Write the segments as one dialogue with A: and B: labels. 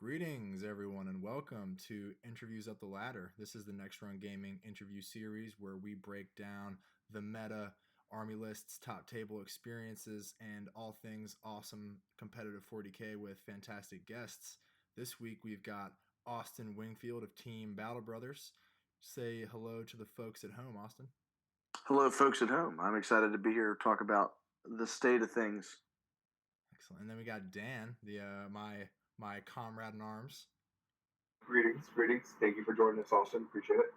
A: Greetings, everyone, and welcome to Interviews Up the Ladder. This is the Next Run Gaming interview series where we break down the meta, army lists, top table experiences, and all things awesome competitive 40K with fantastic guests. This week we've got Austin Wingfield of Team Battle Brothers. Say hello to the folks at home, Austin.
B: Hello, folks at home. I'm excited to be here to talk about the state of things.
A: Excellent. And then we got Dan, the my comrade in arms.
C: Greetings. Thank you for joining us, Austin. Appreciate it.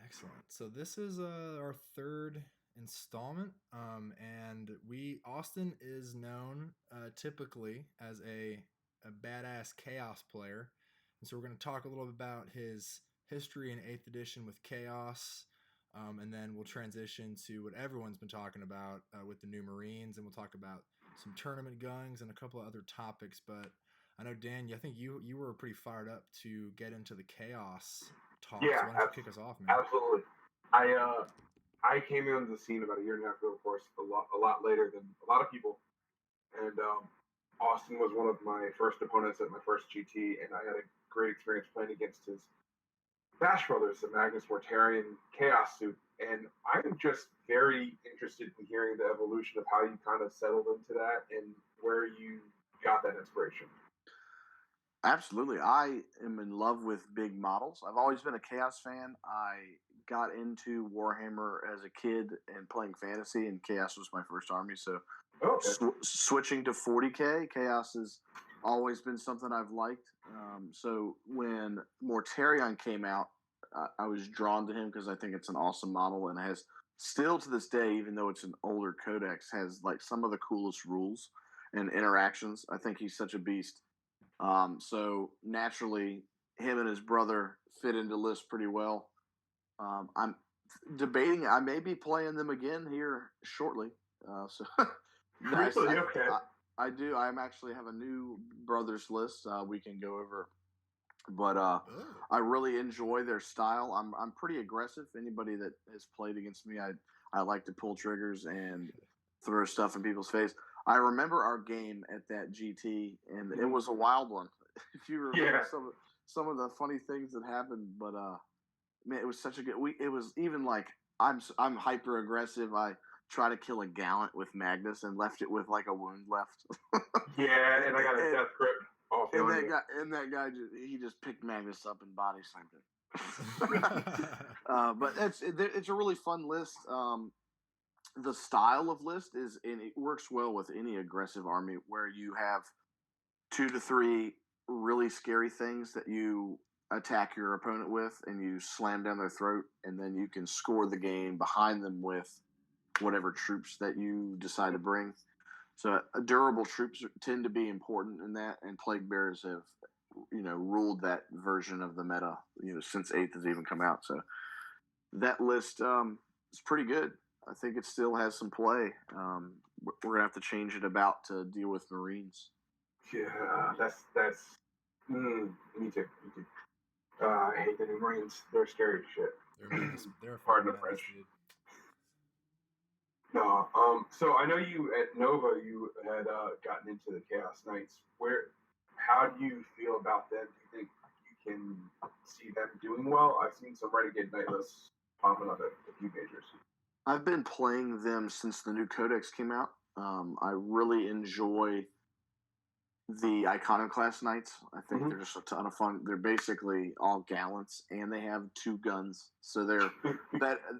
A: Excellent. So this is our third installment, and Austin is known typically as a badass chaos player, and so we're going to talk a little bit about his history in 8th edition with chaos, and then we'll transition to what everyone's been talking about with the new Marines, and we'll talk about some tournament goings and a couple of other topics. But I know, Dan, I think you were pretty fired up to get into the chaos talk.
C: Yeah,
A: so why don't you kick us off, man?
C: Absolutely. I came into the scene about a year and a half ago, of course, a lot later than a lot of people, and Austin was one of my first opponents at my first GT, and I had a great experience playing against his Bash Brothers, the Magnus Mortarian Chaos suit, and I'm just very interested in hearing the evolution of how you kind of settled into that and where you got that inspiration.
B: Absolutely. I am in love with big models. I've always been a Chaos fan. I got into Warhammer as a kid and playing fantasy, and Chaos was my first army. So switching to 40K, Chaos has always been something I've liked. So when Mortarion came out, I was drawn to him because I think it's an awesome model and has still to this day, even though it's an older codex, has like some of the coolest rules and interactions. I think he's such a beast. So naturally, him and his brother fit into lists pretty well. I'm debating. I may be playing them again here shortly.
C: Really? Okay.
B: I do. I'm actually have a new brothers list we can go over. But I really enjoy their style. I'm pretty aggressive. Anybody that has played against me, I like to pull triggers and throw stuff in people's face. I remember our game at that GT, and it was a wild one. If you remember some of the funny things that happened, but man, it was such a good. It was even like I'm hyper aggressive. I try to kill a gallant with Magnus and left it with like a wound left.
C: Yeah, and I got a death grip.
B: And that guy he just picked Magnus up and body slammed him. But it's a really fun list. The style of list it works well with any aggressive army where you have 2 to 3 really scary things that you attack your opponent with and you slam down their throat, and then you can score the game behind them with whatever troops that you decide to bring. So durable troops tend to be important in that, and plague bearers have ruled that version of the meta since 8th has even come out. So that list is pretty good. I think it still has some play. We're gonna have to change it about to deal with Marines.
C: Yeah, that's me too. I hate the new Marines. They're scary as shit.
A: They're
C: pardon the French. No, so I know you at Nova, you had gotten into the Chaos Knights. How do you feel about them? Do you think you can see them doing well? I've seen some Renegade Knight lists popping up at a few majors.
B: I've been playing them since the new Codex came out. I really enjoy the Iconoclast Knights. I think they're just a ton of fun. They're basically all gallants, and they have 2 guns. So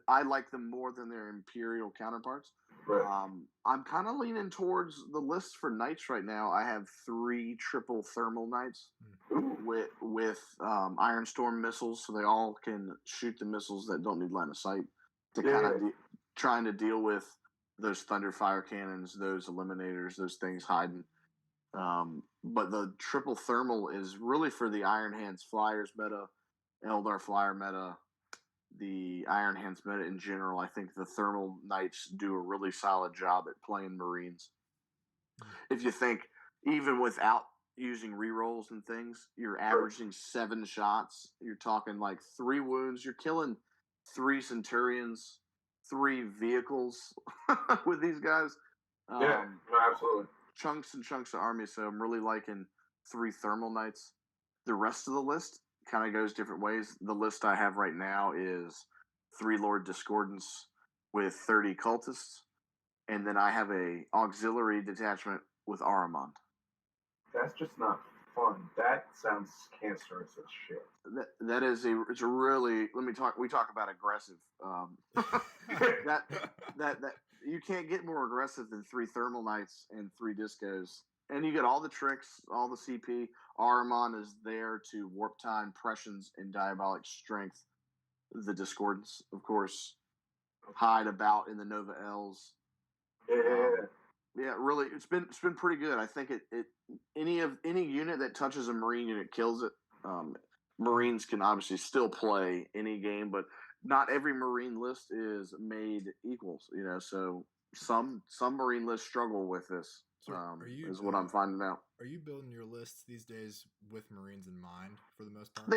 B: I like them more than their Imperial counterparts.
C: Right.
B: I'm kind of leaning towards the list for Knights right now. I have 3 triple thermal Knights with Iron Storm missiles, so they all can shoot the missiles that don't need line of sight to kind of trying to deal with those Thunder Fire Cannons, those Eliminators, those things hiding. But the triple thermal is really for the Iron Hands Flyers meta, Eldar Flyer meta, the Iron Hands meta in general. I think the thermal Knights do a really solid job at playing Marines. If you think, even without using rerolls and things, you're averaging 7 shots. You're talking like 3 wounds. You're killing 3 Centurions, 3 vehicles with these guys.
C: Absolutely.
B: Chunks and chunks of army, so I'm really liking 3 thermal knights. The rest of the list kind of goes different ways. The list I have right now is 3 Lord Discordants with 30 cultists, and then I have a auxiliary detachment with Ahriman.
C: That's just not fun. That sounds cancerous as shit.
B: That is it's a really, we talk about aggressive. That you can't get more aggressive than 3 thermal knights and 3 discos, and you get all the tricks, all the CP. Ahriman is there to warp time, prescience, and diabolic strength. The discordants, of course, hide about in the Nova L's. Yeah, really, it's been pretty good. I think any unit that touches a Marine unit kills it. Marines can obviously still play any game, but not every Marine list is made equals. So some Marine lists struggle with this.
A: So
B: is what I'm finding out.
A: Are you building your lists these days with Marines in mind for the most part?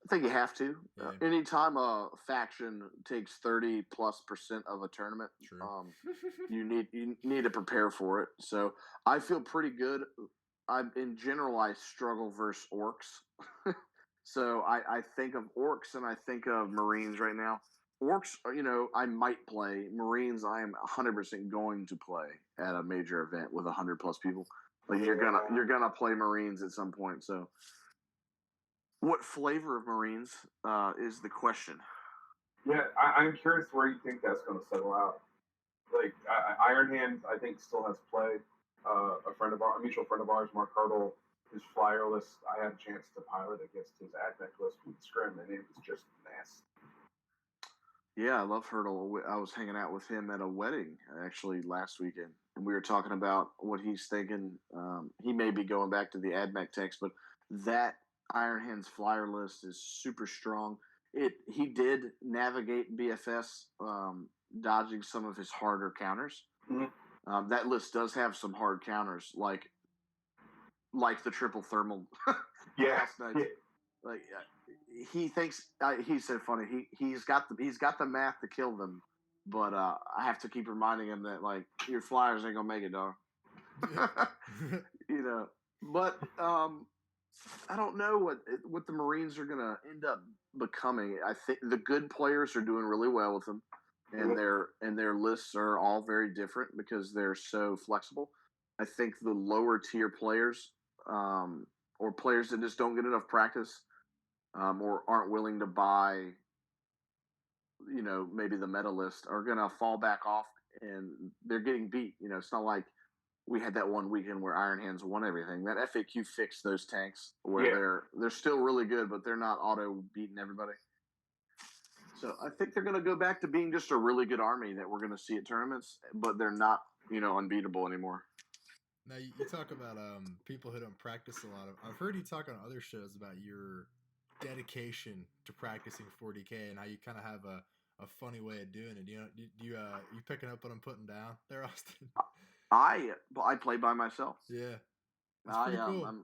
B: I think you have to.
A: Yeah.
B: Anytime a faction takes 30+% of a tournament, you need to prepare for it. So I feel pretty good. In general, I struggle versus orcs. So I think of orcs and I think of Marines right now. Orcs, I might play. Marines, I am 100% going to play at a major event with 100+ people. Like you're gonna play Marines at some point. So, what flavor of Marines is the question?
C: Yeah, I'm curious where you think that's going to settle out. Like Iron Hand, I think still has play. A mutual friend of ours, Mark Hurdle, his flyer list, I had a chance to pilot against his AdMech list with Scrim, and it was just nasty.
B: Yeah, I love Hurdle. I was hanging out with him at a wedding actually last weekend, and we were talking about what he's thinking. He may be going back to the AdMech text, but that Iron Hand's flyer list is super strong. He did navigate BFS, dodging some of his harder counters.
C: Mm-hmm.
B: That list does have some hard counters, like the triple thermal.
C: Yeah.
B: Like he thinks he's so funny. He's got the math to kill them, but I have to keep reminding him that like your flyers ain't gonna make it, dog. But I don't know what the Marines are gonna end up becoming. I think the good players are doing really well with them, and their lists are all very different because they're so flexible. I think the lower tier players, or players that just don't get enough practice, or aren't willing to buy, maybe the meta list, are gonna fall back off, and they're getting beat. It's not like we had that one weekend where Iron Hands won everything. That FAQ fixed those tanks where they're still really good, but they're not auto beating everybody. So I think they're going to go back to being just a really good army that we're going to see at tournaments, but they're not, unbeatable anymore.
A: Now you talk about people who don't practice a lot. I've heard you talk on other shows about your dedication to practicing 40K and how you kind of have a funny way of doing it. You picking up what I'm putting down there, Austin?
B: I play by myself.
A: Yeah, that's pretty cool.
B: I'm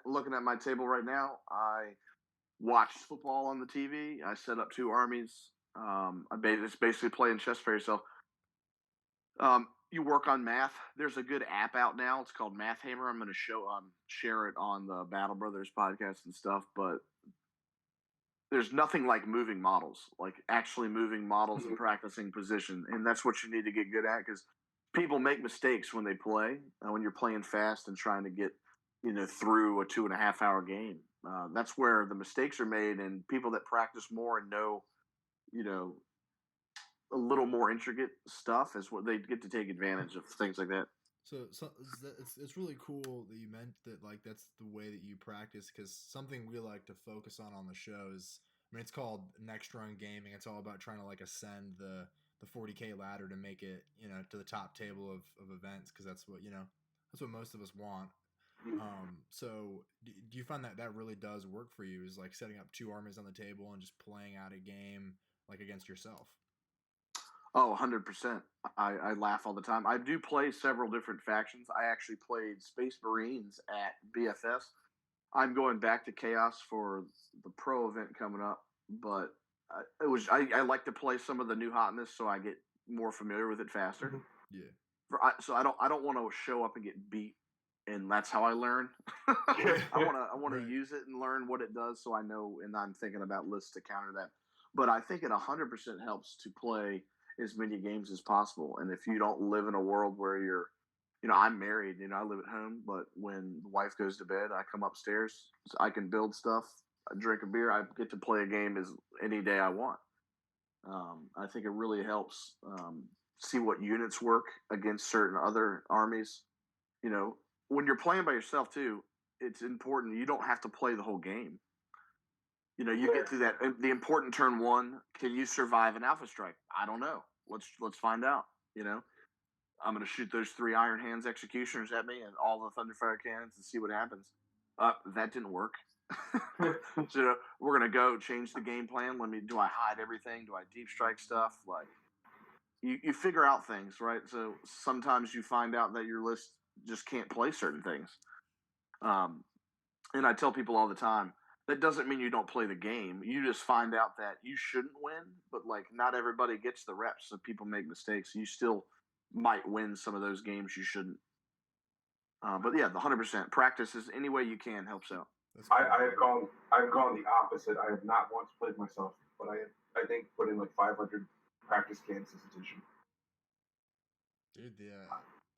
B: looking at my table right now. I watch football on the TV. I set up 2 armies. It's basically playing chess for yourself. You work on math. There's a good app out now. It's called Math Hammer. I'm going to share it on the Battle Brothers podcast and stuff. But there's nothing like moving models, like actually moving models and practicing position, and that's what you need to get good at because people make mistakes when they play. When you're playing fast and trying to get through a 2.5 hour game, that's where the mistakes are made. And people that practice more and know a little more intricate stuff is what they get to take advantage of things like that.
A: So it's really cool that you meant that, like, that's the way that you practice, because something we like to focus on the show is, it's called Next Run Gaming. It's all about trying to like ascend the 40K ladder to make it to the top table of events, because that's what most of us want. So do you find that really does work for you, is like setting up 2 armies on the table and just playing out a game like against yourself?
B: Oh, 100%. I laugh all the time. I do play several different factions. I actually played Space Marines at BFS. I'm going back to Chaos for the pro event coming up, but I like to play some of the new hotness so I get more familiar with it faster.
A: Yeah.
B: So I don't want to show up and get beat and that's how I learn. I want to
A: Right.
B: use it and learn what it does, so I know, and I'm thinking about lists to counter that. But I think it 100% helps to play as many games as possible. And if you don't live in a world where you're, I'm married, I live at home, but when the wife goes to bed, I come upstairs, so I can build stuff, I drink a beer, I get to play a game as any day I want. I think it really helps see what units work against certain other armies. When you're playing by yourself too, it's important. You don't have to play the whole game. You get through that. The important turn one. Can you survive an alpha strike? I don't know. Let's find out. I'm going to shoot those 3 Iron Hands executioners at me and all the Thunderfire cannons and see what happens. That didn't work. So we're going to go change the game plan. Do I hide everything? Do I deep strike stuff? Like you figure out things, right? So sometimes you find out that your list just can't play certain things. And I tell people all the time, that doesn't mean you don't play the game. You just find out that you shouldn't win, but like not everybody gets the reps, so people make mistakes. You still might win some of those games you shouldn't. But yeah, the 100% practice is any way you can helps out.
C: Cool. I've gone the opposite. I have not once played myself, but I think put in like 500 practice cans this edition.
A: Dude,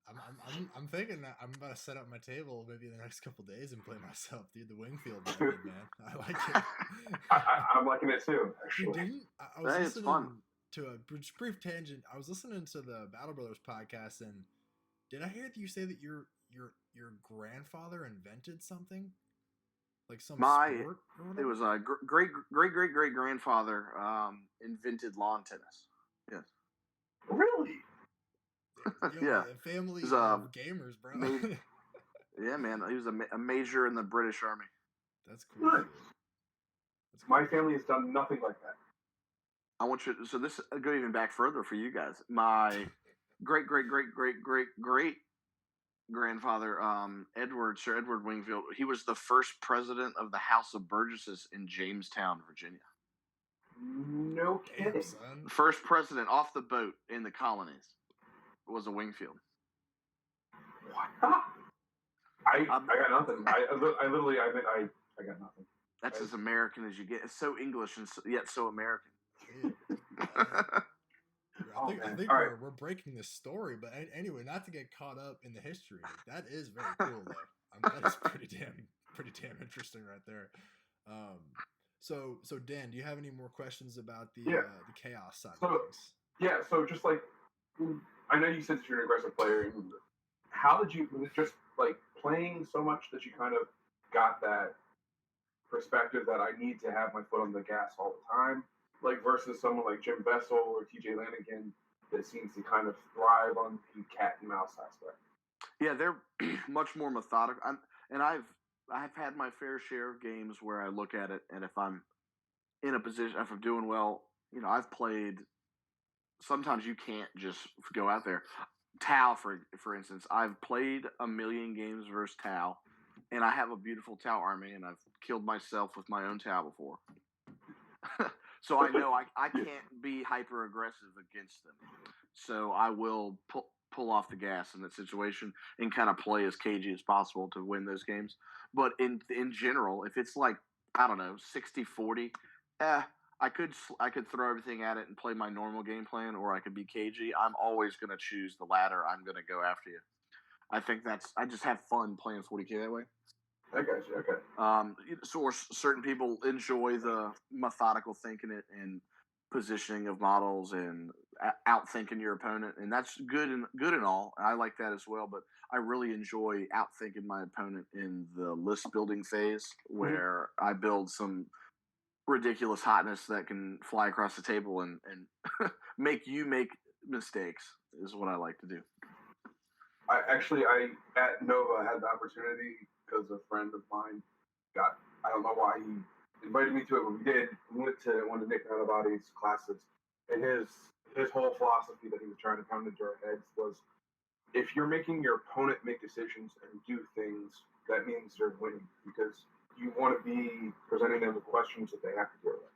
A: I'm thinking that I'm about to set up my table maybe in the next couple of days and play myself. Dude, the Wingfield method, man. I like it.
C: I'm liking it too, actually.
A: Dude, I was listening to a brief tangent. I was listening to the Battle Brothers podcast, and did I hear you say that your grandfather invented something? Like some sport?
B: It was a great grandfather invented lawn tennis. Yes.
C: Really?
A: Yeah. Family of gamers, bro.
B: Yeah, man. He was a major in the British Army.
A: That's cool.
C: Nice. My family has done nothing like that.
B: I want you. So this go even back further for you guys. My great grandfather, Sir Edward Wingfield. He was the first president of the House of Burgesses in Jamestown, Virginia.
C: No kidding.
A: Damn, son.
B: First president off the boat in the colonies was a Wingfield.
C: What? I got nothing. I got nothing.
B: That's as American as you get. It's so English and yet so American.
A: I think we're breaking this story, but anyway, not to get caught up in the history. That is very cool, though. That is pretty damn interesting right there. So Dan, do you have any more questions about the chaos side of things?
C: Yeah. So just like, I know you said that you're an aggressive player, and how did you? Was it just like playing so much that you kind of got that perspective that I need to have my foot on the gas all the time? Like versus someone like Jim Vessel or TJ Lanigan that seems to kind of thrive on the cat and mouse aspect.
B: Yeah, they're much more methodical. I've had my fair share of games where I look at it, and if I'm in a position, if I'm doing well, I've played. Sometimes you can't just go out there. Tau, for instance, I've played a million games versus Tau, and I have a beautiful Tau army, and I've killed myself with my own Tau before. So I know I can't be hyper aggressive against them. So I will pull off the gas in that situation and kind of play as cagey as possible to win those games. But in general, if it's like, I don't know, 60-40, I could throw everything at it and play my normal game plan, or I could be cagey. I'm always going to choose the latter. I'm going to go after you. I think I just have fun playing 40K that way.
C: I got you. Okay.
B: So certain people enjoy the methodical thinking it and positioning of models and outthinking your opponent, and that's good and all. I like that as well, but I really enjoy outthinking my opponent in the list building phase, where I build some ridiculous hotness that can fly across the table and make you make mistakes is what I like to do.
C: I at Nova had the opportunity because a friend of mine I don't know why he invited me to it, but we did. We went to one of Nick Nanavati's classes, and his whole philosophy that he was trying to pound into our heads was, if you're making your opponent make decisions and do things, that means they're winning, because you want to be presenting them with questions that they have to deal with,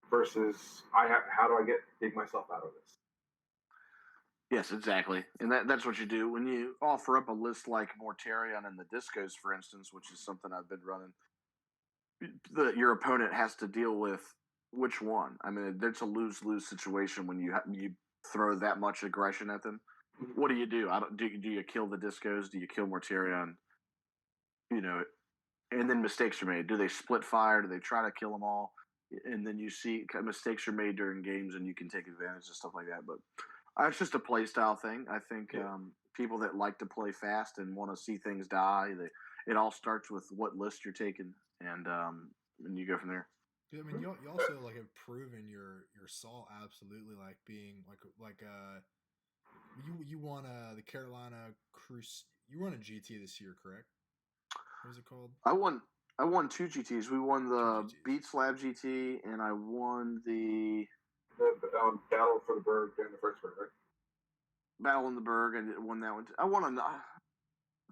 C: versus how do I dig myself out of this?
B: Yes, exactly. And that's what you do when you offer up a list like Mortarion and the Discos, for instance, which is something I've been running. Your opponent has to deal with which one. I mean, it's a lose-lose situation when you throw that much aggression at them. What do you do? Do you kill the Discos? Do you kill Mortarion? You know, and then mistakes are made. Do they split fire? Do they try to kill them all? And then you see mistakes are made during games, and you can take advantage of stuff like that. But it's just a play style thing. I think people that like to play fast and want to see things die, it all starts with what list you're taking, and you go from there.
A: I mean, you also like have proven your Saul absolutely like being you won the Carolina Cruise. You won a GT this year, correct? What was it called?
B: I won 2 GTs. We won the Beat Slab GT, and I won the
C: Battle for the Berg and the first Berg, right?
B: Battle in the Berg. I won that one. I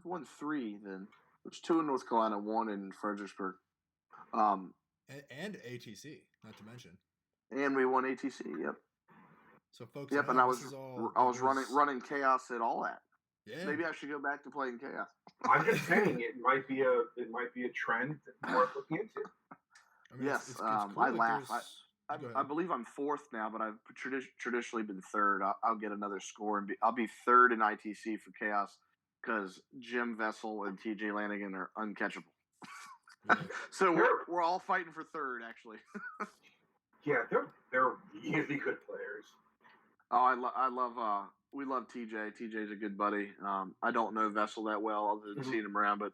B: won 3 then. There's 2 in North Carolina, 1 in Fredericksburg.
A: And ATC, not to mention.
B: And we won ATC. Yep.
A: So folks,
B: yep. And I was running Chaos at all that.
A: Yeah.
B: Maybe I should go back to playing Chaos.
C: I'm just saying it might be a trend worth looking into.
A: I mean,
B: yes,
A: it's cool.
B: I laugh. I believe I'm 4th now, but I've traditionally been 3rd. I'll get another score and I'll be 3rd in ITC for Chaos because Jim Vessel and TJ Lanigan are uncatchable. Yeah. So we're all fighting for 3rd, actually.
C: Yeah, they're really good players.
B: Oh, I love we love TJ. TJ's a good buddy. I don't know Vessel that well other than seeing him around, but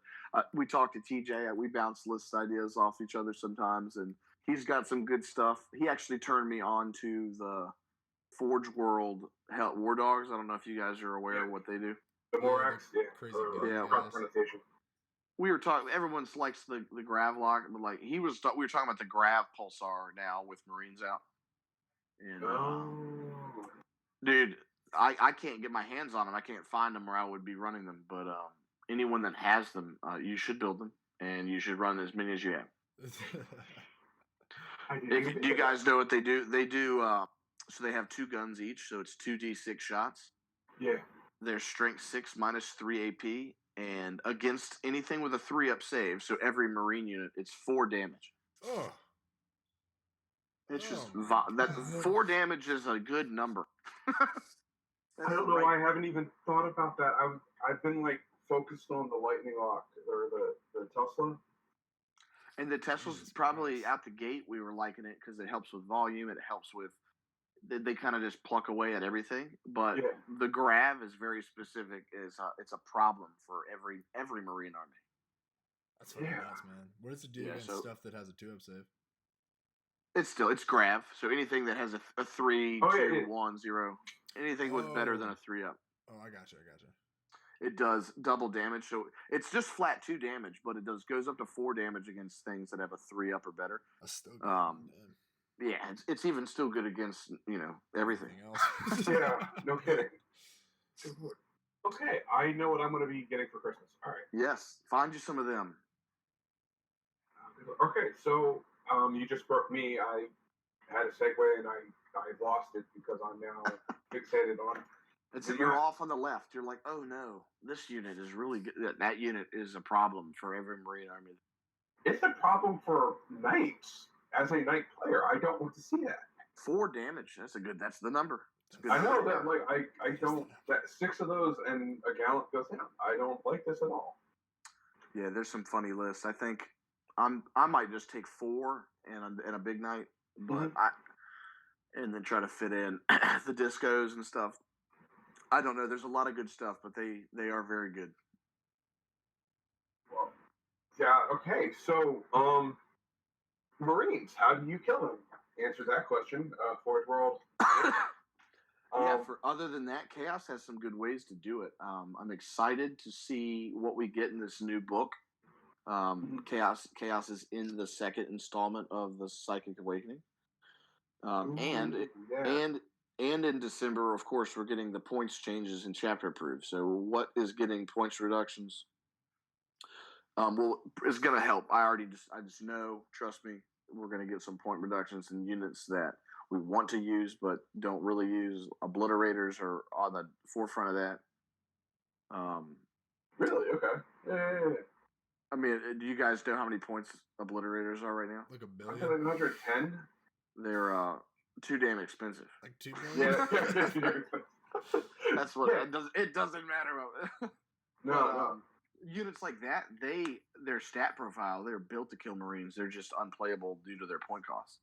B: we talk to TJ. We bounce list ideas off each other sometimes, and he's got some good stuff. He actually turned me on to the Forge World War Dogs. I don't know if you guys are aware of what they do.
C: The Morax,
A: crazy
C: pronunciation.
B: We were talking. Everyone likes the Gravlock, but like we were talking about the Grav Pulsar now with Marines out. And dude, I can't get my hands on them. I can't find them where I would be running them. But anyone that has them, you should build them, and you should run as many as you have. Do you guys know what they do? They do. So they have 2 guns each, so it's 2d6 shots.
C: Yeah.
B: They're strength 6 minus 3 AP, and against anything with a 3-up save, so every Marine unit, it's 4 damage.
A: Oh.
B: It's just that 4 damage is a good number.
C: I don't know. I haven't even thought about that. I've been like focused on the Lightning Lock or the Tesla.
B: And the Tesla's probably out the gate. We were liking it because it helps with volume. It helps with they kind of just pluck away at everything. But the Grav is very specific. It's a problem for every Marine army.
A: That's fucking nuts, man. What does it do against stuff that has a 2-up save?
B: It's Grav. So anything that has a 3, 2, 1, 0, anything with better than a 3-up.
A: Oh, I gotcha.
B: It does double damage, so it's just flat 2 damage, but it goes up to 4 damage against things that have a 3-up or better.
A: That's still good.
B: Yeah, it's even still good against everything
A: else.
C: Yeah, no kidding. Okay, I know what I'm going to be getting for Christmas. All right.
B: Yes, find you some of them.
C: Okay, so you just broke me. I had a segue and I lost it because I'm now fixated on.
B: You're off on the left. You're like, oh no, this unit is really good. That unit is a problem for every Marine army.
C: It's a problem for knights. As a knight player, I don't want to see that.
B: 4 damage. That's the number.
C: I know that. Like I don't. That 6 of those and a gallant goes down. I don't like this at all.
B: Yeah, there's some funny lists. I think I might just take 4 and a big knight, but and then try to fit in the discos and stuff. I don't know. There's a lot of good stuff, but they are very good.
C: Well, yeah. Okay. So, Marines, how do you kill them? Answer that question. Forge World.
B: Yeah. Other than that, Chaos has some good ways to do it. I'm excited to see what we get in this new book. Chaos is in the 2nd installment of the Psychic Awakening. And in December, of course, we're getting the points changes in chapter approved. So what is getting points reductions? It's going to help. I just know, trust me, we're going to get some point reductions in units that we want to use but don't really use. Obliterators are on the forefront of that.
C: Really? Okay. Yeah.
B: I mean, do you guys know how many points Obliterators are right now?
A: Like a
C: I
A: billion.
C: feel like 110.
B: They're too damn expensive.
A: Like 2 billion.
C: Yeah.
B: That's what it doesn't matter.
C: No.
B: Units like that, their stat profile, they're built to kill Marines. They're just unplayable due to their point cost.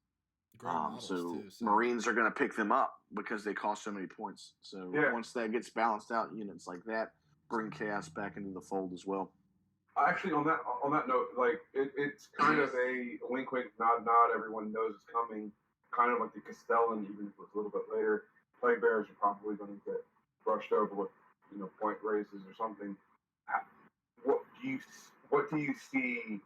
A: Great models
B: So
A: too. So.
B: Marines are going to pick them up because they cost so many points. So once that gets balanced out, units like that bring chaos back into the fold as well.
C: Actually, on that note, like it's kind of a wink, nod. Everyone knows it's coming. Kind of like the Castellan, even if it was a little bit later. Plague Bears are probably going to get brushed over with point raises or something. What do you see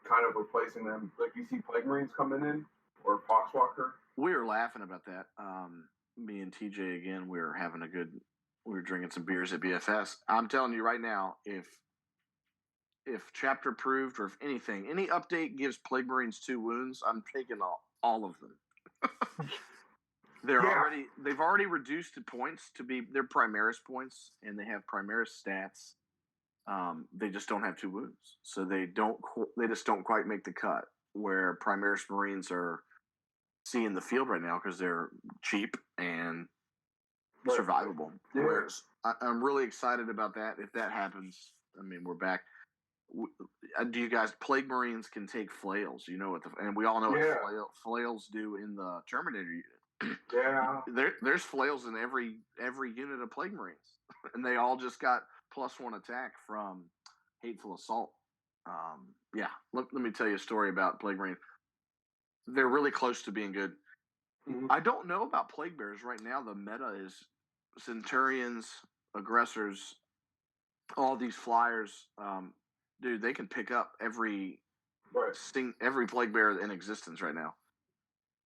C: kind of replacing them? Like, you see Plague Marines coming in or Poxwalker?
B: We were laughing about that. Me and TJ again. We were drinking some beers at BFS. I'm telling you right now, if chapter approved or if anything, any update gives Plague Marines 2 wounds, I'm taking all of them. They've already reduced the points to be their Primaris points, and they have Primaris stats. They just don't have 2 wounds, so they just don't quite make the cut. Where Primaris Marines are seeing the field right now because they're cheap and survivable. Yeah. Whereas I'm really excited about that. If that happens, I mean, we're back. Do you guys, Plague Marines can take flails? You know what, and we all know what flails do in the Terminator unit.
C: Yeah,
B: there's flails in every unit of Plague Marines, and they all just got +1 attack from Hateful Assault. Let me tell you a story about Plague Marine. They're really close to being good. Mm-hmm. I don't know about Plague Bears right now. The meta is Centurions, Aggressors, all these flyers. Dude, they can pick up every Plague Bear in existence right now.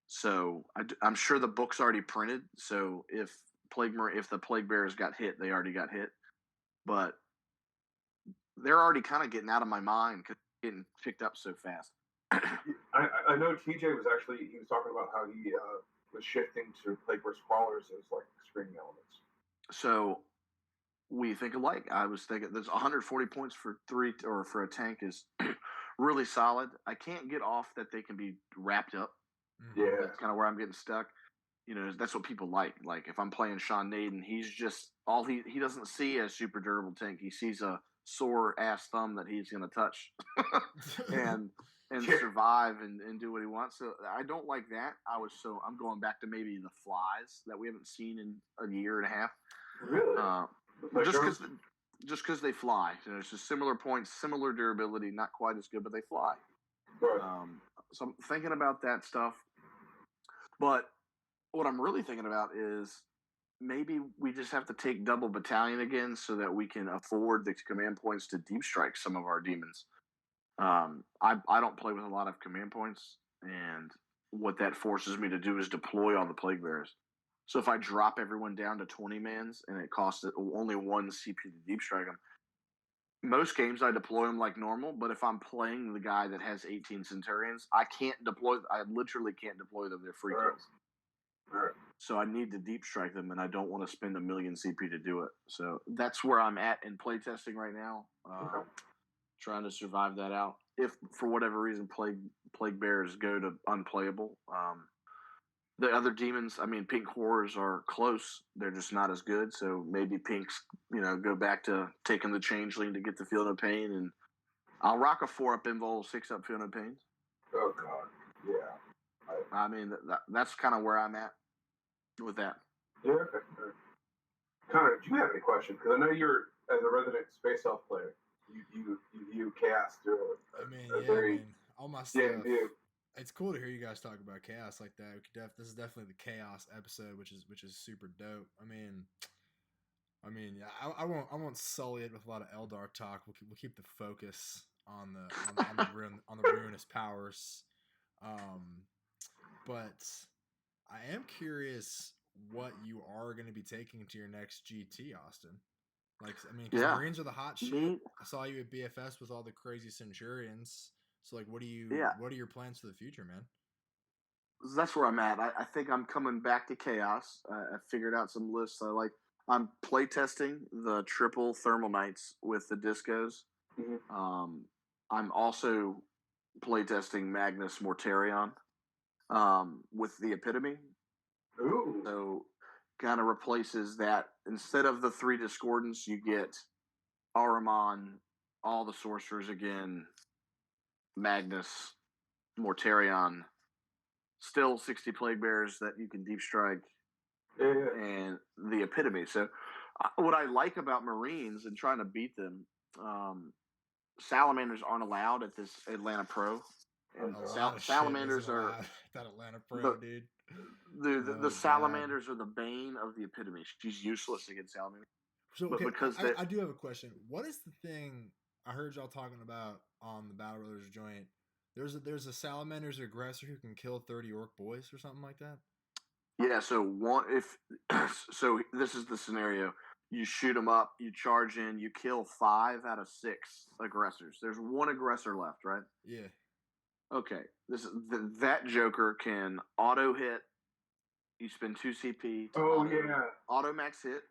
B: So I'm sure the book's already printed. So if the Plague Bears got hit, they already got hit. But they're already kind of getting out of my mind because they're getting picked up so fast.
C: I know TJ he was talking about how he was shifting to Plague Bear Squallers as like screening elements.
B: So we think alike. I was thinking there's 140 points for 3 or for a tank is really solid. I can't get off that they can be wrapped up.
C: Yeah,
B: that's kind of where I'm getting stuck. That's what people like. Like if I'm playing Sean Naden, he's just all he doesn't see a super durable tank. He sees a sore ass thumb that he's going to touch and survive and do what he wants. So I don't like that. I'm going back to maybe the flies that we haven't seen in a year and a half.
C: Really?
B: Just because they fly. It's just similar points, similar durability, not quite as good, but they fly.
C: Right.
B: So I'm thinking about that stuff. But what I'm really thinking about is maybe we just have to take double battalion again so that we can afford the command points to deep strike some of our demons. I don't play with a lot of command points, and what that forces me to do is deploy all the Plague Bears. So if I drop everyone down to 20 mans and it costs only 1 CP to deep strike them, most games I deploy them like normal. But if I'm playing the guy that has 18 Centurions, I literally can't deploy them. They're free kills.
C: Right.
B: So I need to deep strike them, and I don't want to spend 1 million CP to do it. So that's where I'm at in playtesting right now. Trying to survive that out. If for whatever reason Plague Bears go to unplayable, the other demons, I mean, Pink Horrors are close. They're just not as good. So maybe Pinks, go back to taking the Changeling to get the Field of Pain, and I'll rock a 4-up Invul, 6-up Field of Pain.
C: Oh God, yeah.
B: I mean, that's kind of where I'm at with that.
C: Yeah. Okay. Connor, do you have any questions? Because I know you're as a resident Space Elf player. You chaos through
A: all my stuff. It's cool to hear you guys talk about chaos like that. This is definitely the chaos episode, which is super dope. I mean, yeah, I won't sully it with a lot of Eldar talk. We'll keep the focus on the ruinous powers. But I am curious what you are going to be taking to your next GT, Austin. Like, I mean, because Marines are the hot shit. I saw you at BFS with all the crazy Centurions. So, like, what are your plans for the future, man?
B: that's where I'm at. I think I'm coming back to chaos. I figured out some lists I like. I'm playtesting the triple thermal knights with the discos. I'm also playtesting Magnus Mortarion with the epitome.
C: Ooh.
B: So kind of replaces that. Instead of the 3 discordants, you get Ahriman, all the sorcerers again, Magnus, Mortarion, still 60 plague bearers that you can deep strike, and the epitome. So what I like about Marines and trying to beat them, salamanders aren't allowed at this Atlanta Pro. And salamanders are
A: that Atlanta Pro, dude.
B: The salamanders are the bane of the epitome. She's useless against salamanders.
A: So okay, because I do have a question. What is the thing I heard y'all talking about on the Battle Brothers joint? There's a salamander's aggressor who can kill 30 orc boys or something like that.
B: Yeah. So so this is the scenario. You shoot them up, you charge in, you kill 5 out of 6 aggressors. There's 1 aggressor left, right?
A: Yeah.
B: Okay. That Joker can auto hit. You spend 2 CP. Auto max hit.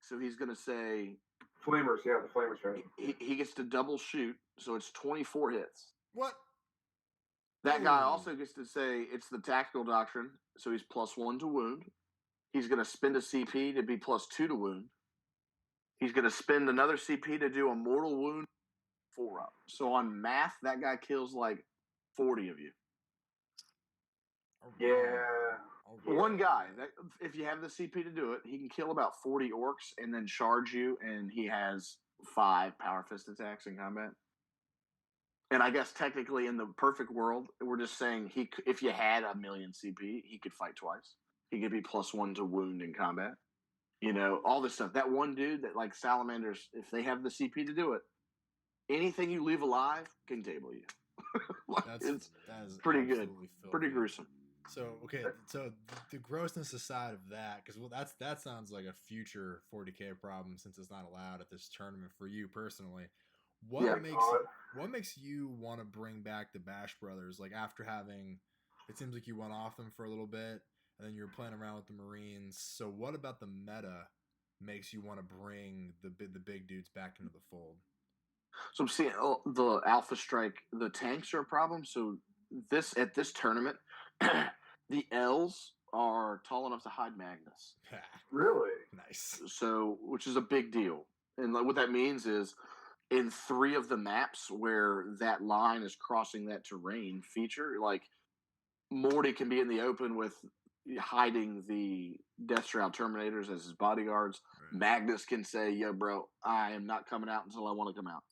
B: So he's going to say
C: flamers. Yeah, the flamers. Right.
B: He gets to double shoot, so it's 24 hits.
A: What?
B: That guy also gets to say it's the tactical doctrine, so he's +1 to wound. He's going to spend a CP to be +2 to wound. He's going to spend another CP to do a mortal wound 4 up. So on math, that guy kills like 40 of you.
C: Yeah.
B: One guy, if you have the CP to do it, he can kill about 40 orcs and then charge you, and he has 5 power fist attacks in combat. And I guess technically in the perfect world, we're just saying if you had 1,000,000 CP, he could fight twice. He could be +1 to wound in combat. You know, all this stuff. That one dude that like salamanders, if they have the CP to do it, anything you leave alive can table you. That is pretty good. Filthy. Pretty gruesome.
A: So okay, so the grossness aside of that, because that sounds like a future 40K problem since it's not allowed at this tournament for you personally. What makes you want to bring back the Bash Brothers? Like after having, it seems like you went off them for a little bit, and then you were playing around with the Marines. So what about the meta makes you want to bring the big dudes back into the fold?
B: So I'm seeing the Alpha Strike, the tanks are a problem. So at this tournament, the L's are tall enough to hide Magnus.
C: Really?
A: Nice.
B: So, which is a big deal. And what that means is in 3 of the maps where that line is crossing that terrain feature, like Morty can be in the open with hiding the Death Shroud Terminators as his bodyguards. Right. Magnus can say, yo, bro, I am not coming out until I want to come out.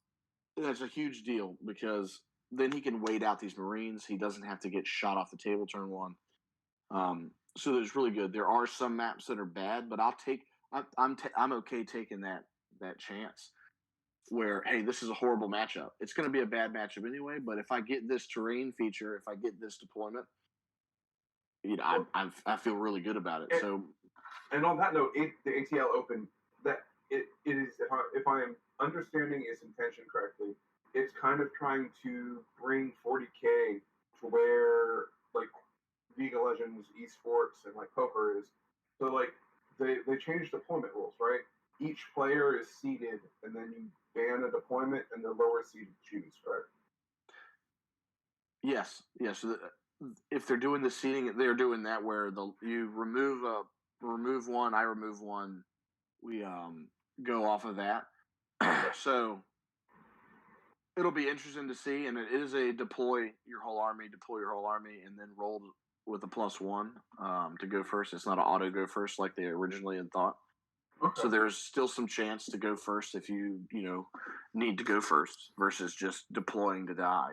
B: And that's a huge deal because then he can wait out these Marines. He doesn't have to get shot off the table turn 1. So it's really good. There are some maps that are bad, but I'm okay taking that chance where, hey, this is a horrible matchup. It's going to be a bad matchup anyway, but if I get this terrain feature, if I get this deployment, you know, I feel really good about it.
C: And on that note, the ATL Open, that it is, if I am understanding its intention correctly, it's kind of trying to bring 40K to where like League of Legends, esports, and like poker is. So like they changed deployment rules, right? Each player is seeded, and then you ban a deployment, and the lower seeded choose, right?
B: Yes. So if they're doing the seeding, they're doing that where you remove one, I remove one, we go off of that. So it'll be interesting to see, and it is a deploy your whole army, and then roll with a +1 to go first. It's not an auto go first like they originally had thought. Okay. So there's still some chance to go first if you need to go first versus just deploying to die.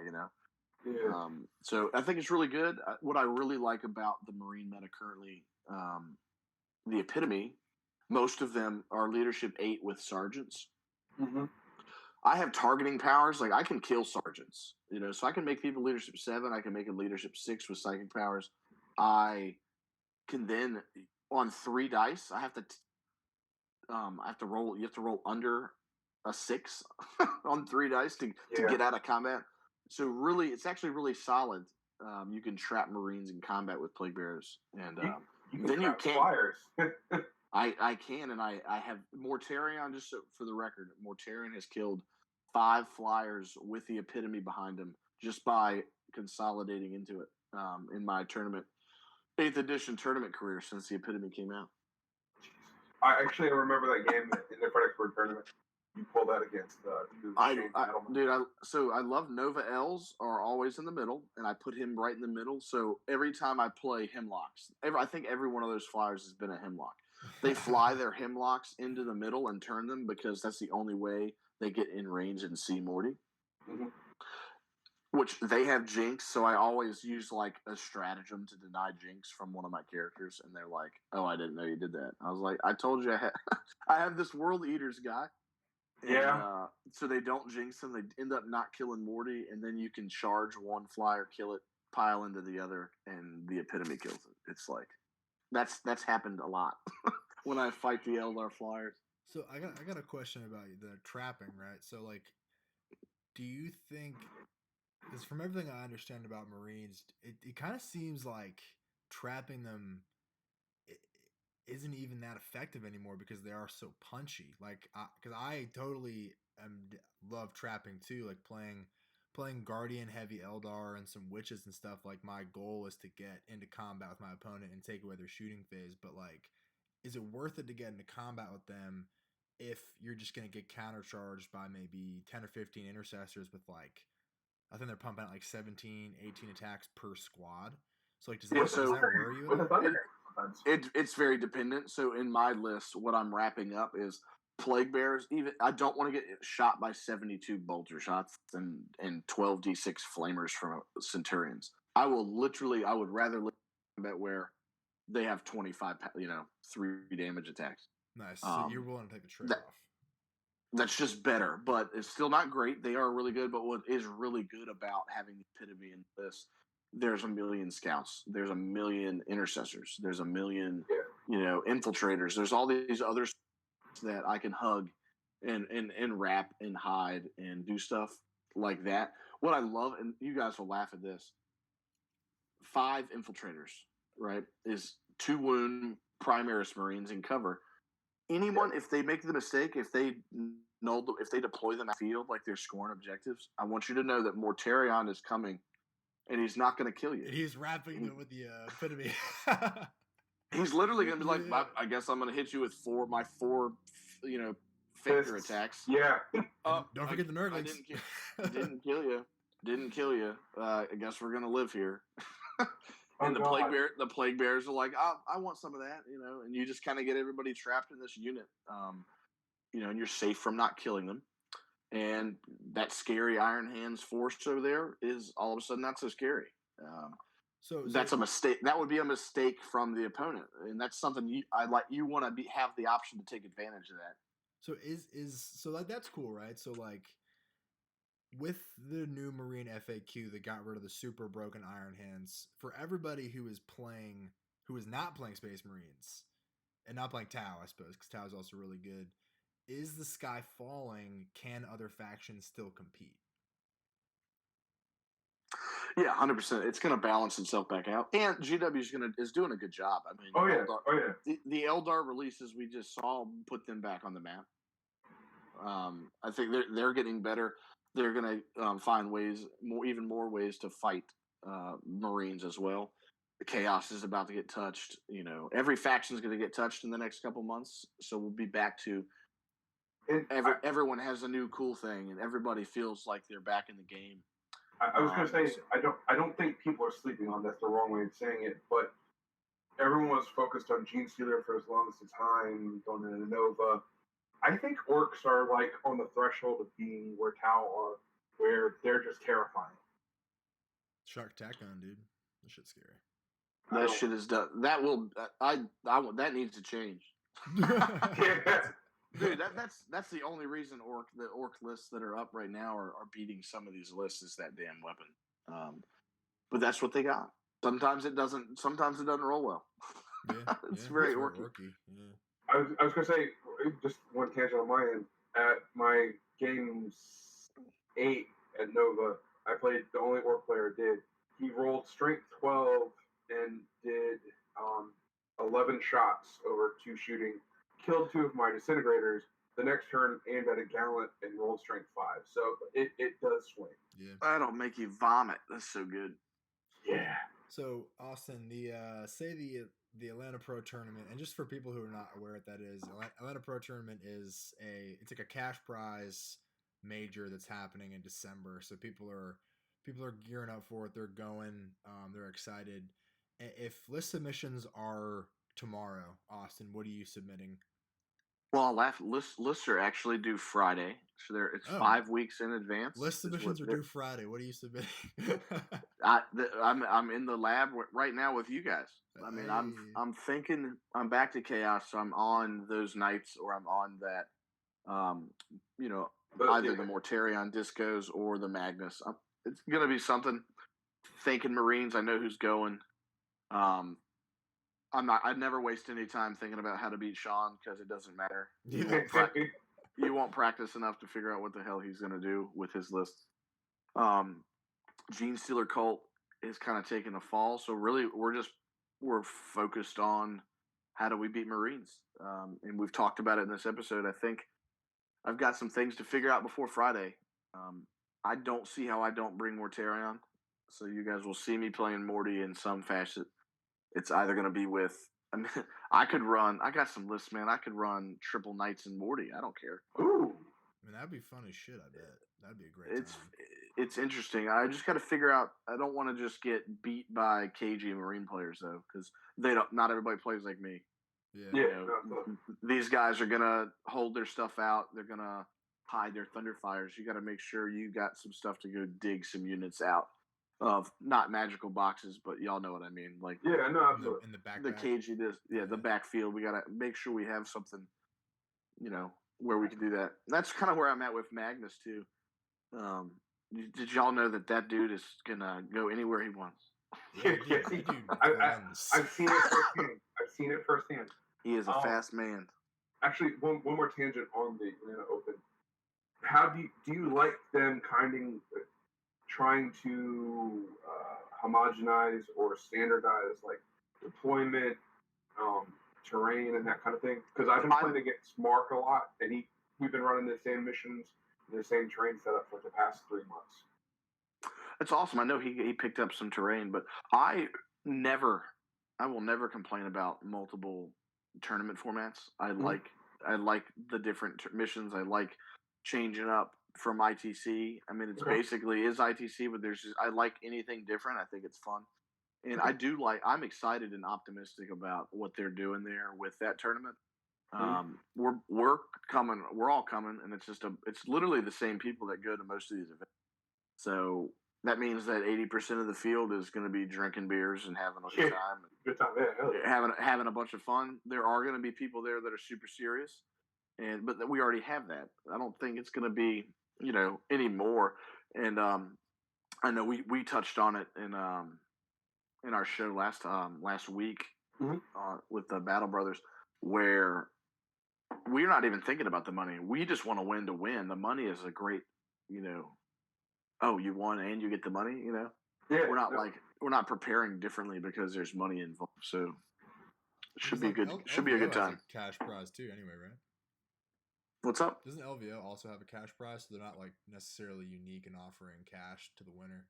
C: Yeah.
B: So I think it's really good. What I really like about the Marine meta currently, the epitome, most of them are leadership 8 with sergeants.
C: Mm-hmm.
B: I have targeting powers. Like I can kill sergeants, so I can make people leadership 7. I can make them leadership 6 with psychic powers. I can then on 3 dice, I have to roll. You have to roll under a 6 on 3 dice to get out of combat. So really, it's actually really solid you can trap Marines in combat with plague bearers, and
C: You can
B: then you
C: trap
B: can't.
C: flyers.
B: I can, and I have Mortarion. Just for the record, Mortarion has killed 5 flyers with the epitome behind him just by consolidating into it in my tournament 8th edition tournament career since the epitome came out.
C: I actually remember that game in the Fredericksburg tournament. You pulled that against
B: So I love Nova L's are always in the middle, and I put him right in the middle. So every time I play Hemlocks, I think every one of those flyers has been a Hemlock. They fly their Hemlocks into the middle and turn them because that's the only way they get in range and see Morty.
C: Mm-hmm.
B: Which they have Jinx, so I always use like a stratagem to deny Jinx from one of my characters, and they're like, "Oh, I didn't know you did that." I was like, "I told you I have this World Eaters guy."
C: Yeah.
B: So they don't Jinx him. They end up not killing Morty, and then you can charge one flyer, kill it, pile into the other, and the epitome kills it. It's like that's happened a lot when I fight the Eldar flyers.
A: So I got a question about the trapping, right? So like, do you think? Because from everything I understand about Marines, it kind of seems like trapping them isn't even that effective anymore because they are so punchy. Like, because I totally love trapping too. Like playing Guardian heavy Eldar and some witches and stuff. Like my goal is to get into combat with my opponent and take away their shooting phase. But like, is it worth it to get into combat with them if you're just gonna get countercharged by maybe 10 or 15 intercessors with like, I think they're pumping out like 17, 18 attacks per squad. So like, does that worry you?
B: It's very dependent. So in my list, what I'm wrapping up is plague bears. Even I don't want to get shot by 72 bolter shots and 12d6 flamers from centurions. I would rather live in combat where they have 25, 3 damage attacks.
A: Nice. So you're willing to take a trade off.
B: That's just better, but it's still not great. They are really good, but what is really good about having the epitome in this, there's a million scouts, there's a million intercessors, there's a million, infiltrators. There's all these others that I can hug and wrap and hide and do stuff like that. What I love, and you guys will laugh at this, 5 infiltrators, right, is 2 wound Primaris Marines in cover. Anyone, if they make the mistake, if they deploy them out field like they're scoring objectives, I want you to know that Mortarion is coming, and he's not going to kill you.
A: He's wrapping them with the epitome.
B: He's literally going to be like, I guess I'm going to hit you with my four finger attacks.
C: Yeah.
A: Don't forget the Nurglings.
B: Didn't kill you. I guess we're going to live here. And the plague bears are like, I want some of that, and you just kind of get everybody trapped in this unit, and you're safe from not killing them. And that scary Iron Hands force over there is all of a sudden not so scary. So that's a mistake. That would be a mistake from the opponent, and that's something you want to have the option to take advantage of that.
A: So that's cool, right? So like, with the new Marine FAQ that got rid of the super broken Iron Hands, for everybody who is not playing Space Marines and not playing Tau, I suppose, because Tau is also really good, is the sky falling? Can other factions still compete?
B: Yeah, 100%. It's going to balance itself back out, and GW is doing a good job. I mean, the Eldar releases we just saw put them back on the map. I think they're getting better. They're going to find even more ways to fight Marines as well. The Chaos is about to get touched. Every faction is going to get touched in the next couple months. So we'll be back to everyone has a new cool thing, and everybody feels like they're back in the game.
C: I was going to say, I don't think people are sleeping on. That's the wrong way of saying it, but everyone was focused on Gene Stealer for as long as time, going into Nova. I think orcs are like on the threshold of being where Tau are, where they're just terrifying.
A: Shark Attack on, dude. That shit's scary.
B: That shit is done. That will. That needs to change. Dude, that's the only reason the orc lists that are up right now are beating some of these lists is that damn weapon. But that's what they got. Sometimes it doesn't roll well.
A: Yeah,
B: it's very orky.
A: Yeah.
C: I was gonna say, just one tangent on my end. At my games 8 at Nova, I played the only orc player did. he rolled strength 12 and did 11 shots over 2 shooting, killed 2 of my disintegrators. The next turn, aimed at a gallant and rolled strength 5. So it does swing.
A: Yeah.
B: That'll make you vomit. That's so good.
C: Yeah.
A: So Austin, the Atlanta Pro Tournament, and just for people who are not aware what that is, Atlanta Pro Tournament is it's like a cash prize major that's happening in December. So people are gearing up for it. They're going. They're excited. If list submissions are tomorrow, Austin, what are you submitting?
B: Well, I'll laugh. Lists are actually due Friday, so it's 5 weeks in advance.
A: List submissions are due Friday. What are you submitting?
B: I'm in the lab right now with you guys. I mean, I'm thinking I'm back to Chaos, so I'm on those nights, or I'm on that, either the Mortarion Discos or the Magnus. It's gonna be something. Thinking Marines, I know who's going. I'd never waste any time thinking about how to beat Sean because it doesn't matter. You won't practice enough to figure out what the hell he's going to do with his list. Gene Stealer Cult is kind of taking a fall. So really, we're focused on how do we beat Marines. And we've talked about it in this episode. I think I've got some things to figure out before Friday. I don't see how I don't bring Mortarion. So you guys will see me playing Morty in some fashion. It's either going to be with, I got some lists, man. I could run triple Knights and Morty. I don't care.
C: Ooh.
A: I mean, that'd be fun as shit, I bet. That'd be a great time.
B: It's interesting. I just got to figure out, I don't want to just get beat by KG Marine players, though, because not everybody plays like me.
A: Yeah.
B: These guys are going to hold their stuff out. They're going to hide their Thunderfires. You got to make sure you got some stuff to go dig some units out of, not magical boxes, but y'all know what I mean. Like,
C: yeah, no, absolutely.
A: In the back.
B: The KG, the backfield. We got to make sure we have something, where we can do that. And that's kind of where I'm at with Magnus too. Did y'all know that dude is gonna go anywhere he wants?
C: I've seen it firsthand.
B: He is a fast man.
C: Actually, one more tangent on the Atlanta Open. How do you like them trying to homogenize or standardize like deployment, terrain, and that kind of thing? Because I've been playing against Mark a lot, and we've been running the same missions and the same train setup for the past 3 months.
B: That's awesome. I know he picked up some terrain, but I will never complain about multiple tournament formats. I like the different missions. I like changing up from ITC. I mean, it's basically is ITC, but I like anything different. I think it's fun. And I'm excited and optimistic about what they're doing there with that tournament. We're coming, we're all coming, and it's literally the same people that go to most of these events. So that means that 80% of the field is going to be drinking beers and having a good time.
C: Good time, yeah.
B: Having a bunch of fun. There are going to be people there that are super serious, but we already have that. I don't think it's going to be anymore. And I know we touched on it in our show last week with the Battle Brothers, where we're not even thinking about the money. We just want to win. The money is a great, oh, you won and you get the money, Yeah, we're not preparing differently because there's money involved. So it should be a good time.
A: A cash prize too, anyway, right?
B: What's up?
A: Doesn't LVO also have a cash prize, so they're not like necessarily unique in offering cash to the winner?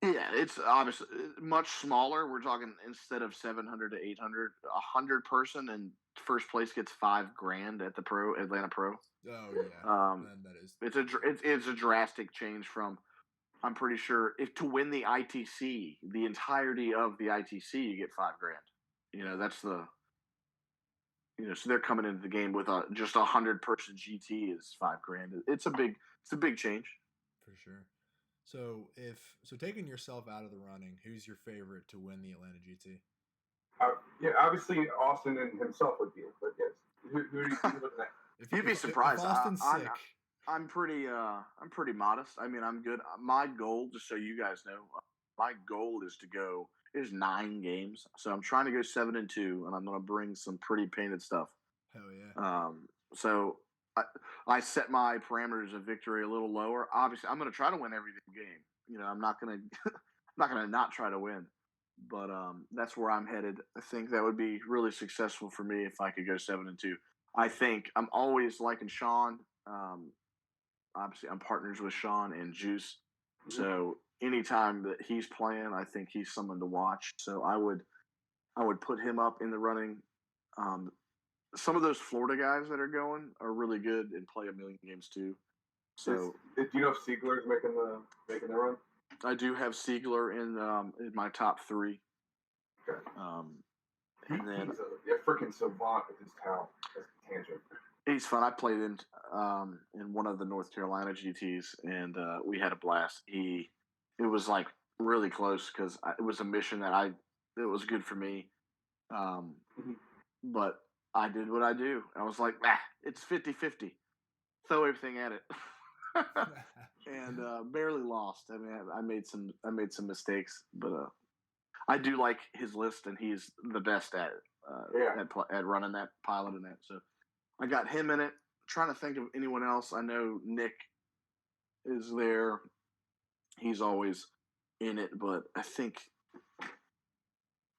B: Yeah, it's obviously much smaller. We're talking instead of 700 to 800, 100 person, and first place gets $5,000 at the Atlanta Pro.
A: Oh yeah, that is.
B: It's a drastic change from. I'm pretty sure if to win the ITC, the entirety of the ITC, you get $5,000. That's the. So they're coming into the game with just 100-person GT is $5,000. It's a big change.
A: For sure. So taking yourself out of the running, who's your favorite to win the Atlanta GT?
C: Yeah, obviously Austin and himself would be, but yes. Who do you think looking at?
B: You'd be surprised.
A: If Austin's sick.
B: I'm pretty modest. I mean, I'm good. My goal, just so you guys know, my goal is to go. There's 9 games, so I'm trying to go 7-2, and I'm going to bring some pretty painted stuff.
A: Hell yeah.
B: So I set my parameters of victory a little lower. Obviously, I'm going to try to win every game. I'm not going to. not going to not try to win, but that's where I'm headed. I think that would be really successful for me if I could go 7-2. I think I'm always liking Sean. Obviously, I'm partners with Sean and Juice, so anytime that he's playing, I think he's someone to watch. So I would put him up in the running. Um, some of those Florida guys that are going are really good and play a million games too. So,
C: do you know if Siegler's making the run?
B: I do have Siegler in my top 3.
C: Okay.
B: And then
C: he's a freaking savant with his talent. That's a tangent.
B: He's fun. I played in one of the North Carolina GTs, and we had a blast. It was like really close because it was a mission that it was good for me. But I did what I do. I was like, it's 50-50. Throw everything at it. And barely lost. I mean, I made some mistakes, but I do like his list, and he's the best at it, at running that, piloting that. So I got him in it. Trying to think of anyone else. I know Nick is there. He's always in it, but I think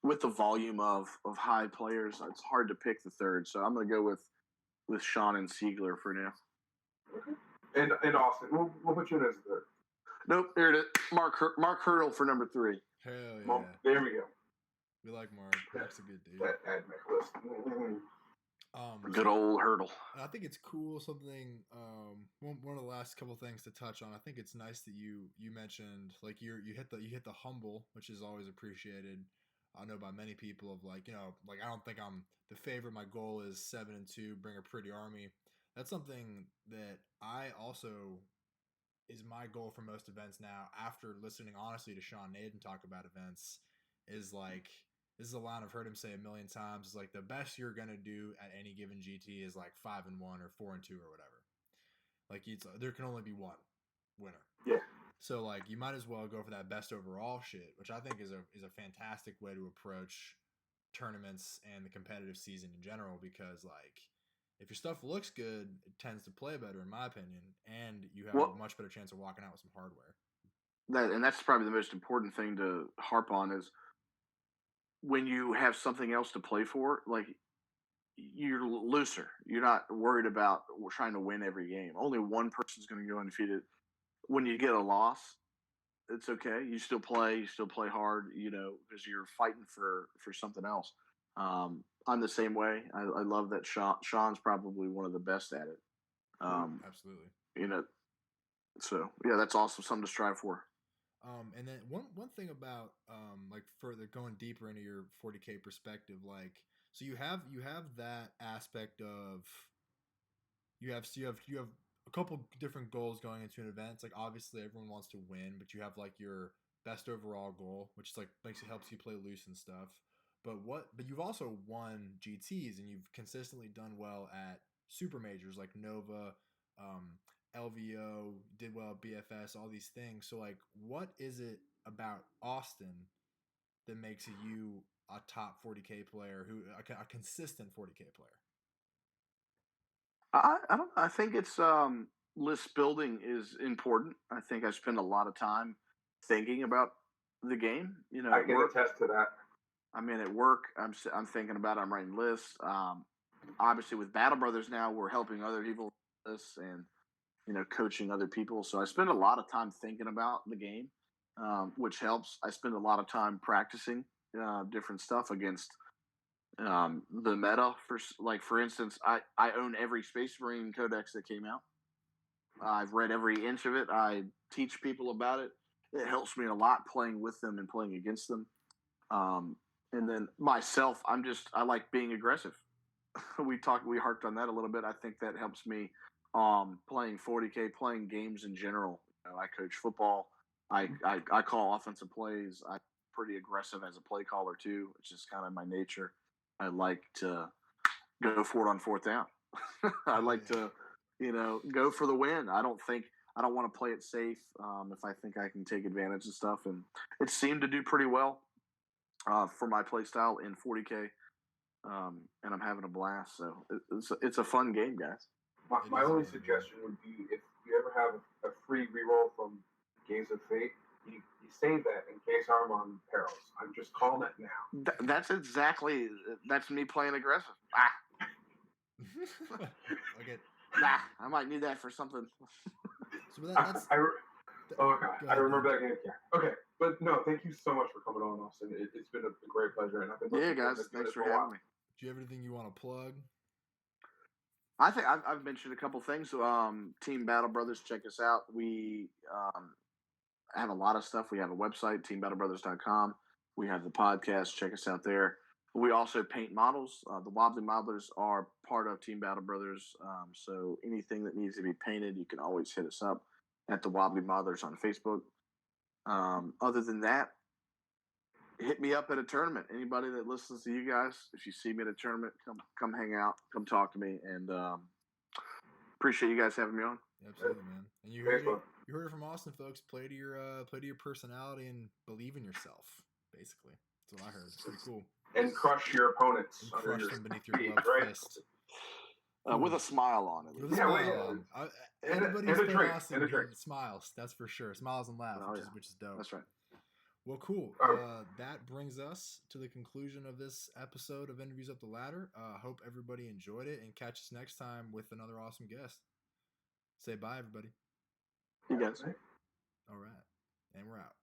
B: with the volume of high players, it's hard to pick the third. So I'm going to go with Sean and Siegler for now.
C: And Austin, we'll put you in as third.
B: Nope, there it is. Mark Hurdle for number 3.
A: Hell yeah.
C: Well, there we go.
A: We like Mark. Mark's a good dude.
C: That add my list.
B: Good old Hurdle.
A: I think it's cool. Something. One of the last couple things to touch on. I think it's nice that you mentioned like you hit the humble, which is always appreciated. I know by many people of like I don't think I'm the favorite. My goal is 7-2, bring a pretty army. That's something that I also is my goal for most events now. After listening honestly to Sean Naden talk about events, is like this is a line I've heard him say a million times. Is like the best you're gonna do at any given GT is like 5-1 or 4-2 or whatever. Like there can only be one winner.
C: Yeah.
A: So like you might as well go for that best overall shit, which I think is a fantastic way to approach tournaments and the competitive season in general, because like if your stuff looks good, it tends to play better in my opinion, and you have a much better chance of walking out with some hardware.
B: And that's probably the most important thing to harp on is when you have something else to play for, like you're looser. You're not worried about trying to win every game. Only one person's going to go undefeated. When you get a loss, it's okay. You still play hard, because you're fighting for something else. I'm the same way. I love that Sean's probably one of the best at it.
A: Absolutely.
B: So yeah, that's awesome. Something to strive for.
A: And then one thing about like further going deeper into your 40K perspective, like so you have that aspect of you have a couple different goals going into an event. It's like obviously everyone wants to win, but you have like your best overall goal, which is like helps you play loose and stuff. But you've also won GTs and you've consistently done well at super majors like Nova, LVO, did well at BFS, all these things. So like what is it about Austin that makes you a top 40K player, a consistent 40K player?
B: I don't know. I think it's list building is important. I think I spend a lot of time thinking about the game.
C: I can attest to that.
B: I mean, at work, I'm thinking about it. I'm writing lists. Obviously, with Battle Brothers now, we're helping other people with this and coaching other people. So I spend a lot of time thinking about the game, which helps. I spend a lot of time practicing different stuff against the meta. For instance, I own every Space Marine Codex that came out. I've read every inch of it. I teach people about it. It helps me a lot playing with them and playing against them. And then myself, I like being aggressive. we harked on that a little bit. I think that helps me playing 40K, playing games in general. I coach football. I call offensive plays. I'm pretty aggressive as a play caller too. It's just kind of my nature. I like to go for it on fourth down. I like to, go for the win. I don't want to play it safe if I think I can take advantage of stuff. And it seemed to do pretty well for my play style in 40K. And I'm having a blast. So it's a fun game, guys.
C: My only suggestion would be if you ever have a free reroll from Games of Fate, you save that in case face arm on Perils. I'm just calling it now.
B: That's me playing aggressive.
A: Okay.
B: Nah, I might need that for something.
A: So that's.
C: Oh god, I remember that game. Yeah. Okay, but no, thank you so much for coming on, Austin. It's been a great pleasure, and I've been
B: guys, thanks for having me.
A: Do you have anything you want to plug?
B: I think I've mentioned a couple things. Team Battle Brothers, check us out. We have a lot of stuff. We have a website, teambattlebrothers.com. We have the podcast. Check us out there. We also paint models. The Wobbly Modelers are part of Team Battle Brothers. So anything that needs to be painted, you can always hit us up at the Wobbly Modelers on Facebook. Other than that, hit me up at a tournament. Anybody that listens to you guys, if you see me at a tournament, come hang out, come talk to me, and appreciate you guys having me on.
A: Absolutely, man. And you heard it from Austin, folks. Play to your personality and believe in yourself. Basically, that's what I heard. It's pretty cool.
C: And crush your opponents.
A: And crush them beneath your gloved fist.
B: With a smile on it.
A: With a smile on. Anybody who's playing Austin smiles. That's for sure. Smiles and laughs, which is dope.
B: That's right.
A: Well, cool. That brings us to the conclusion of this episode of Interviews Up the Ladder. Hope everybody enjoyed it, and catch us next time with another awesome guest. Say bye, everybody.
B: You guys.
A: All right. And we're out.